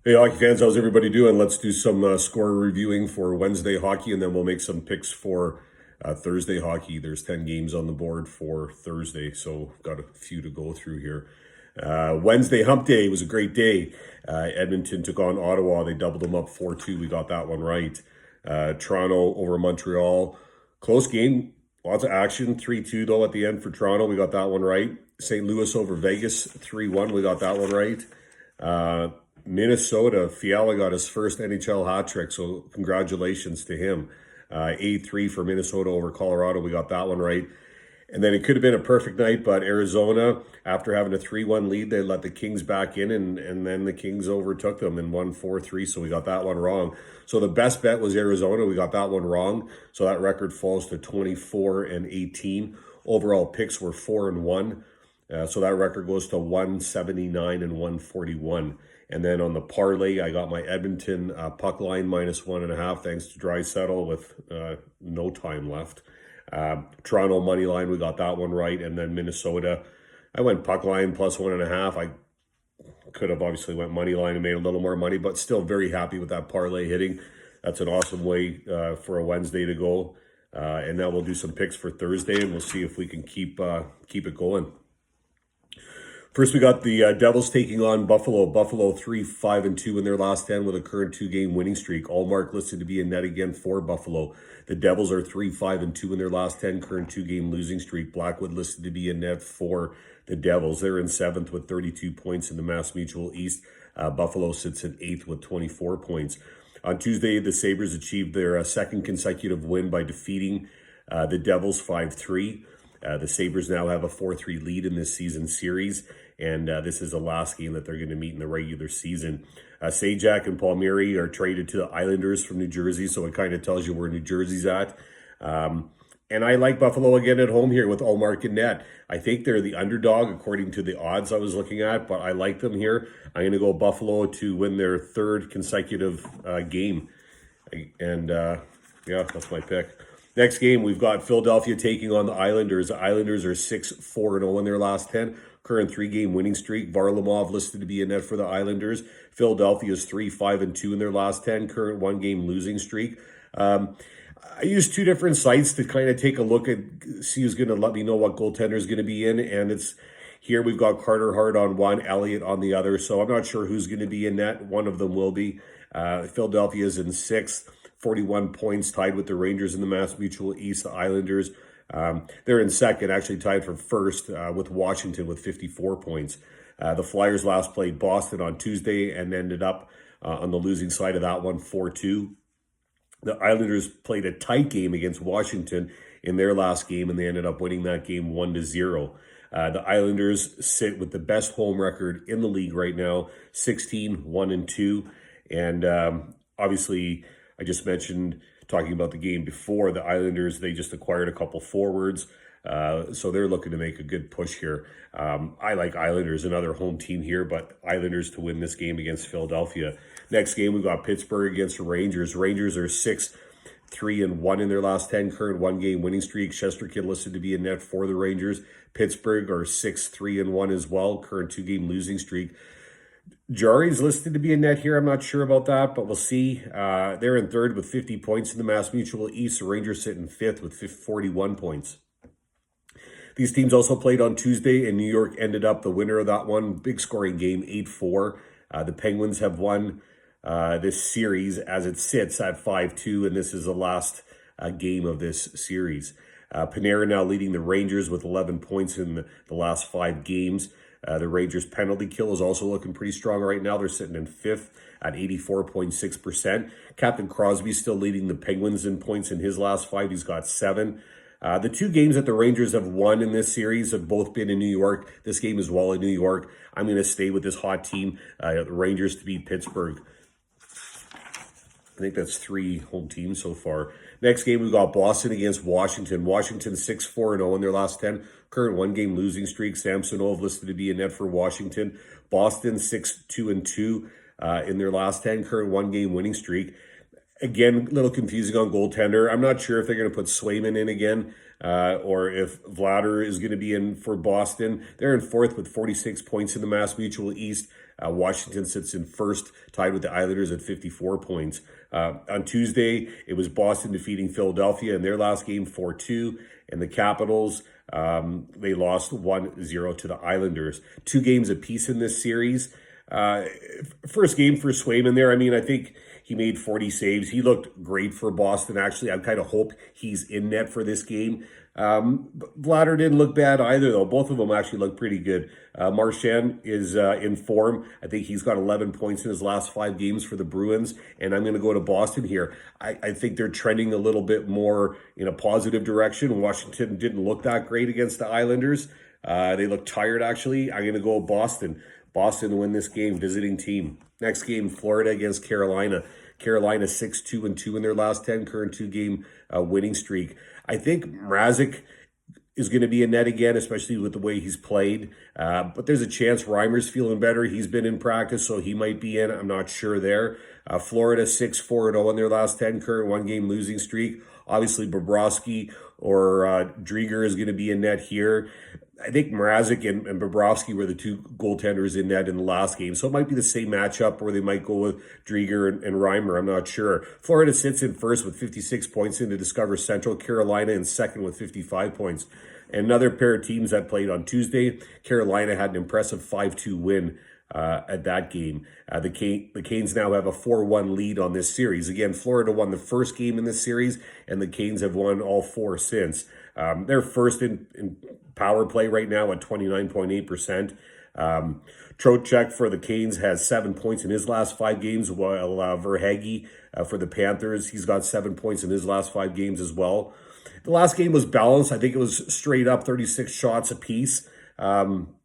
Hey, hockey fans, how's everybody doing? Let's do some score reviewing for Wednesday hockey, and then we'll make some picks for Thursday hockey. There's 10 games on the board for Thursday, so got a few to go through here. Wednesday hump day was a great day. Edmonton took on Ottawa. They doubled them up 4-2. We got that one right. Toronto over Montreal. Close game. Lots of action. 3-2 though at the end for Toronto. We got that one right. St. Louis over Vegas. 3-1. We got that one right. Minnesota, Fiala got his first NHL hat trick, so congratulations to him. 8-3 for Minnesota over Colorado. We got that one right. And then it could have been a perfect night, but Arizona, after having a 3-1 lead, they let the Kings back in, and then the Kings overtook them and won 4-3, so we got that one wrong. So the best bet was Arizona. We got that one wrong, so that record falls to 24-18. Overall picks were 4-1, so that record goes to 179-141. And then on the parlay, I got my Edmonton puck line -1.5, thanks to Draisaitl with no time left. Toronto money line, we got that one right. And then Minnesota, I went puck line +1.5. I could have obviously went money line and made a little more money, but still very happy with that parlay hitting. That's an awesome way for a Wednesday to go. And now we'll do some picks for Thursday, and we'll see if we can keep it going. First, we got the Devils taking on Buffalo. Buffalo 3-5-2 in their last 10 with a current 2-game winning streak. Allmark listed to be in net again for Buffalo. The Devils are 3-5-2 in their last 10, current 2-game losing streak. Blackwood listed to be in net for the Devils. They're in 7th with 32 points in the Mass Mutual East. Buffalo sits in 8th with 24 points. On Tuesday, the Sabres achieved their second consecutive win by defeating the Devils 5-3. The Sabres now have a 4-3 lead in this season series, and this is the last game that they're going to meet in the regular season. Sajak and Palmieri are traded to the Islanders from New Jersey, so it kind of tells you where New Jersey's at. And I like Buffalo again at home here with Allmark and net. I think they're the underdog according to the odds I was looking at, but I like them here. I'm going to go Buffalo to win their third consecutive game. And yeah, that's my pick. Next game, we've got Philadelphia taking on the Islanders. The Islanders are 6-4-0 in their last 10. Current 3-game winning streak. Varlamov listed to be in net for the Islanders. Philadelphia is 3-5-2 in their last 10. Current 1-game losing streak. I used two different sites to kind of take a look at, see who's going to let me know what goaltender is going to be in. And it's here we've got Carter Hart on one, Elliott on the other. So I'm not sure who's going to be in net. One of them will be. Philadelphia is in 6th. 41 points, tied with the Rangers in the Mass Mutual East. The Islanders, they're in second, actually tied for first with Washington with 54 points. The Flyers last played Boston on Tuesday and ended up on the losing side of that one, 4-2. The Islanders played a tight game against Washington in their last game, and they ended up winning that game 1-0. The Islanders sit with the best home record in the league right now, 16-1-2. And obviously, I just mentioned, talking about the game before, the Islanders, they just acquired a couple forwards. So they're looking to make a good push here. I like Islanders, another home team here, but Islanders to win this game against Philadelphia. Next game, we've got Pittsburgh against the Rangers. Rangers are 6-3-1 in their last 10, current 1-game winning streak. Shesterkin listed to be in net for the Rangers. Pittsburgh are 6-3-1 as well, current 2-game losing streak. Jari's listed to be in net here. I'm not sure about that, but we'll see. They're in 3rd with 50 points in the Mass Mutual East. The Rangers sit in 5th with 41 points. These teams also played on Tuesday, and New York ended up the winner of that one. Big scoring game, 8-4. The Penguins have won this series as it sits at 5-2, and this is the last game of this series. Panarin now leading the Rangers with 11 points in the last 5 games. The Rangers' penalty kill is also looking pretty strong right now. They're sitting in 5th at 84.6%. Captain Crosby's still leading the Penguins in points in his last 5. He's got 7. The 2 games that the Rangers have won in this series have both been in New York. This game as well in New York. I'm going to stay with this hot team, the Rangers to beat Pittsburgh. I think that's 3 home teams so far. Next game, we've got Boston against Washington. Washington 6-4-0 in their last 10. Current 1-game losing streak. Samsonov listed to be in net for Washington. Boston 6-2-2 in their last 10. Current 1-game winning streak. Again, a little confusing on goaltender. I'm not sure if they're going to put Swayman in again or if Vladar is going to be in for Boston. They're in fourth with 46 points in the Mass Mutual East. Washington sits in first, tied with the Islanders at 54 points. On Tuesday, it was Boston defeating Philadelphia in their last game 4-2. And the Capitals, they lost 1-0 to the Islanders. 2 games apiece in this series. First game for Swayman there. I mean, I think he made 40 saves. He looked great for Boston, actually. I kind of hope he's in net for this game. Vladar didn't look bad either, though. Both of them actually look pretty good. Marchand is in form. I think he's got 11 points in his last 5 games for the Bruins, and I'm going to go to Boston here. I think they're trending a little bit more in a positive direction. Washington didn't look that great against the Islanders. They looked tired, actually. I'm going to go Boston. Boston to win this game, visiting team. Next game, Florida against Carolina. Carolina 6-2-2 in their last 10, current 2-game winning streak. I think Mrazek is going to be in net again, especially with the way he's played. But there's a chance Reimer's feeling better. He's been in practice, so he might be in. I'm not sure there. Florida 6-4-0 in their last 10, current 1-game losing streak. Obviously, Bobrovsky or Drieger is going to be in net here. I think Mrazek and Bobrovsky were the 2 goaltenders in net in the last game. So it might be the same matchup where they might go with Drieger and Reimer. I'm not sure. Florida sits in first with 56 points in the Discover Central. Carolina in second with 55 points. And another pair of teams that played on Tuesday. Carolina had an impressive 5-2 win at that game. The Canes now have a 4-1 lead on this series. Again, Florida won the first game in this series, and the Canes have won all 4 since. They're first in power play right now at 29.8%. Trocheck for the Canes has 7 points in his last 5 games, while Verhaeghe for the Panthers, he's got 7 points in his last 5 games as well. The last game was balanced. I think it was straight up 36 shots apiece. Some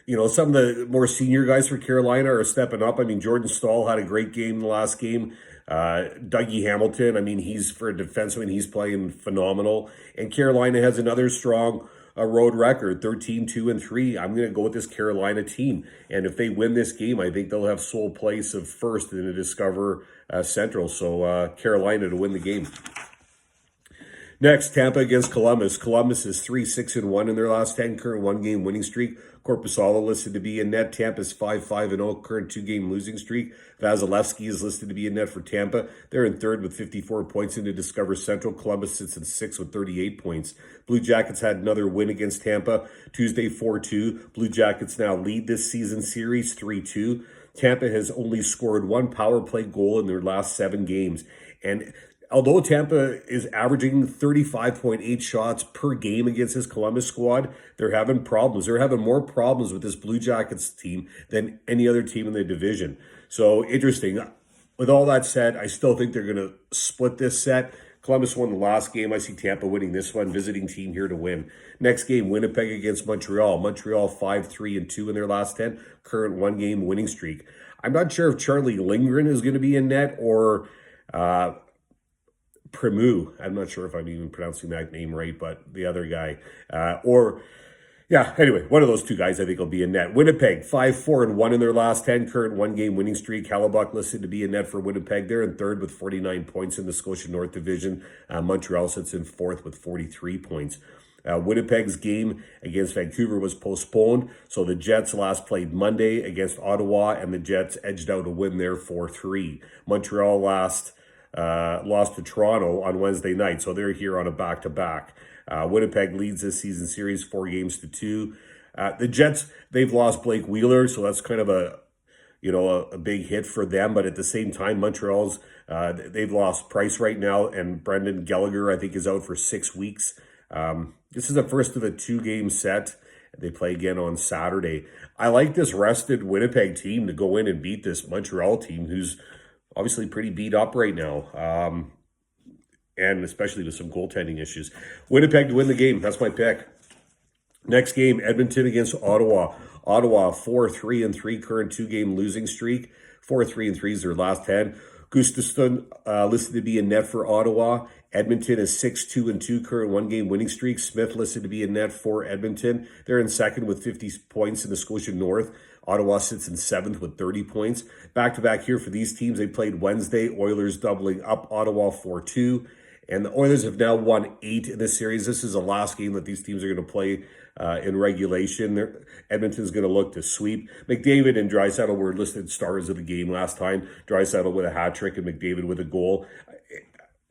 of the more senior guys for Carolina are stepping up. I mean, Jordan Staal had a great game in the last game. Dougie Hamilton, I mean, he's for a defenseman, he's playing phenomenal. And Carolina has another strong road record, 13-2-3. I'm going to go with this Carolina team. And if they win this game, I think they'll have sole place of first in the Discover Central. So Carolina to win the game. Next, Tampa against Columbus. Columbus is 3-6-1 in their last 10, current 1-game winning streak. Korpisalo listed to be in net. Tampa's 5-5-0, current 2-game losing streak. Vasilevsky is listed to be in net for Tampa. They're in third with 54 points in the Discover Central. Columbus sits in sixth with 38 points. Blue Jackets had another win against Tampa Tuesday, 4-2. Blue Jackets now lead this season series 3-2. Tampa has only scored 1 power play goal in their last 7 games. And although Tampa is averaging 35.8 shots per game against this Columbus squad, they're having problems. They're having more problems with this Blue Jackets team than any other team in the division. So interesting. With all that said, I still think they're going to split this set. Columbus won the last game. I see Tampa winning this one. Visiting team here to win. Next game, Winnipeg against Montreal. Montreal 5-3-2 in their last 10. Current 1-game winning streak. I'm not sure if Charlie Lindgren is going to be in net or Premu. I'm not sure if I'm even pronouncing that name right, but the other guy. Anyway, one of those 2 guys I think will be in net. Winnipeg, 5-4-1 in their last 10, current 1-game winning streak. Hellebuck listed to be in net for Winnipeg. They're in third with 49 points in the Scotia North Division. Montreal sits in fourth with 43 points. Winnipeg's game against Vancouver was postponed, so the Jets last played Monday against Ottawa, and the Jets edged out a win there 4-3. Montreal lost to Toronto on Wednesday night, so they're here on a back-to-back. Winnipeg leads this season series 4-2. The Jets, they've lost Blake Wheeler, so that's kind of a big hit for them. But at the same time, Montreal's they've lost Price right now, and Brendan Gallagher I think is out for 6 weeks. This is the first of the 2-game set. They play again on Saturday. I like this rested Winnipeg team to go in and beat this Montreal team, who's obviously pretty beat up right now. And especially with some goaltending issues. Winnipeg to win the game. That's my pick. Next game, Edmonton against Ottawa. Ottawa, 4-3-3, current 2-game losing streak. 4-3-3 is their last 10. Gustafsson listed to be in net for Ottawa. Edmonton is 6-2-2, current 1-game winning streak. Smith listed to be in net for Edmonton. They're in second with 50 points in the Scotia North. Ottawa sits in 7th with 30 points. Back-to-back here for these teams. They played Wednesday. Oilers doubling up Ottawa 4-2. And the Oilers have now won 8 in this series. This is the last game that these teams are going to play in regulation. Edmonton's going to look to sweep. McDavid and Draisaitl were listed stars of the game last time. Draisaitl with a hat trick and McDavid with a goal.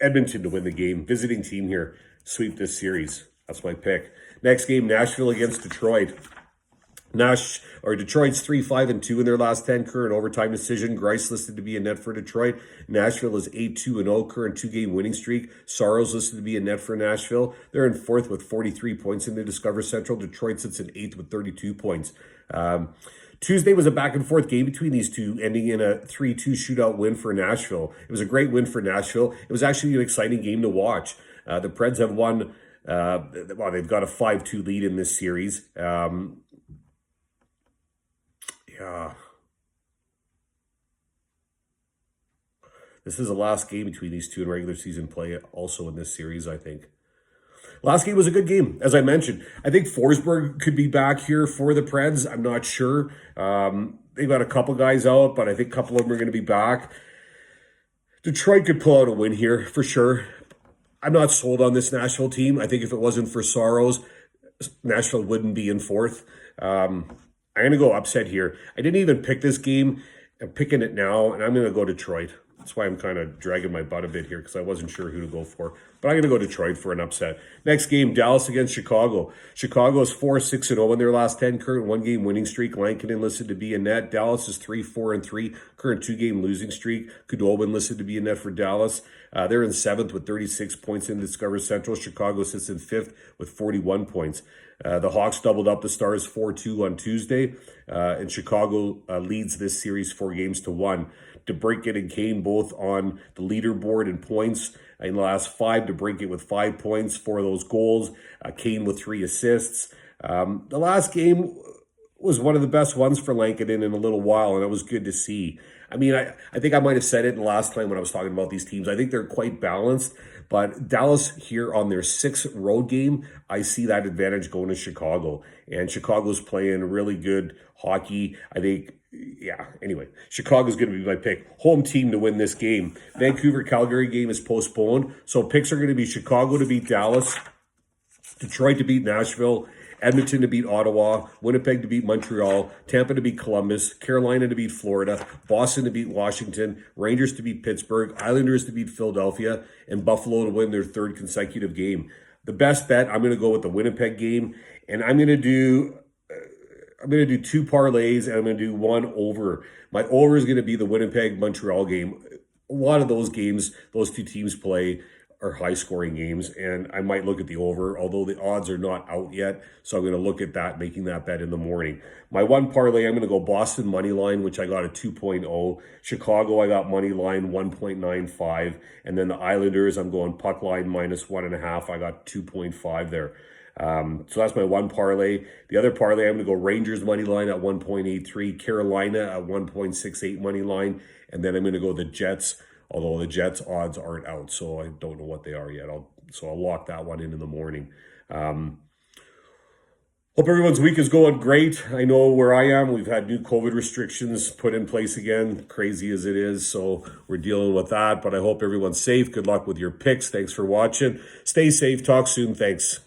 Edmonton to win the game. Visiting team here. Sweep this series. That's my pick. Next game, Nashville against Detroit. Detroit's 3-5-2 in their last 10, current overtime decision. Greiss listed to be a net for Detroit. Nashville is 8-2-0, current 2-game winning streak. Saros listed to be a net for Nashville. They're in 4th with 43 points in the Discover Central. Detroit sits in 8th with 32 points. Tuesday was a back-and-forth game between these two, ending in a 3-2 shootout win for Nashville. It was a great win for Nashville. It was actually an exciting game to watch. The Preds have won, they've got a 5-2 lead in this series. This is the last game between these two in regular season play, also in this series, I think. Last game was a good game, as I mentioned. I think Forsberg could be back here for the Preds. I'm not sure. They've got a couple guys out, but I think a couple of them are going to be back. Detroit could pull out a win here, for sure. I'm not sold on this Nashville team. I think if it wasn't for Saros, Nashville wouldn't be in 4th. I'm going to go upset here. I didn't even pick this game. I'm picking it now, and I'm going to go Detroit. That's why I'm kind of dragging my butt a bit here because I wasn't sure who to go for. But I'm going to go Detroit for an upset. Next game, Dallas against Chicago. Chicago is 4-6-0 in their last 10, current 1-game winning streak. Lankinen listed to be a net. Dallas is 3-4-3, current 2-game losing streak. Kudobin listed to be a net for Dallas. They're in 7th with 36 points in Discover Central. Chicago sits in 5th with 41 points. The Hawks doubled up the Stars 4-2 on Tuesday, and Chicago leads this series 4-1. DeBrincat and Kane both on the leaderboard in points. In the last 5, DeBrincat with 5 points, 4 of those goals. Kane with 3 assists. The last game was one of the best ones for Lankinen in a little while, and it was good to see. I mean, I think I might have said it the last time when I was talking about these teams. I think they're quite balanced, but Dallas here on their 6th road game, I see that advantage going to Chicago. And Chicago's playing really good hockey. I think, anyway, Chicago's going to be my pick. Home team to win this game. Vancouver-Calgary game is postponed, so picks are going to be Chicago to beat Dallas, Detroit to beat Nashville, Edmonton to beat Ottawa, Winnipeg to beat Montreal, Tampa to beat Columbus, Carolina to beat Florida, Boston to beat Washington, Rangers to beat Pittsburgh, Islanders to beat Philadelphia, and Buffalo to win their 3rd consecutive game. The best bet, I'm going to go with the Winnipeg game, and I'm going to do 2 parlays, and I'm going to do 1 over. My over is going to be the Winnipeg-Montreal game. A lot of those games, those two teams play, are high-scoring games, and I might look at the over, although the odds are not out yet, so I'm going to look at that, making that bet in the morning. My 1 parlay, I'm going to go Boston money line, which I got a 2.0. Chicago, I got money line 1.95, and then the Islanders, I'm going puck line -1.5. I got 2.5 there. So that's my 1 parlay. The other parlay, I'm going to go Rangers money line at 1.83, Carolina at 1.68 money line, and then I'm going to go the Jets, although the Jets odds aren't out, so I don't know what they are yet. I'll lock that one in the morning. Hope everyone's week is going great. I know where I am, we've had new COVID restrictions put in place again, crazy as it is, so we're dealing with that, but I hope everyone's safe. Good luck with your picks. Thanks for watching. Stay safe. Talk soon. Thanks.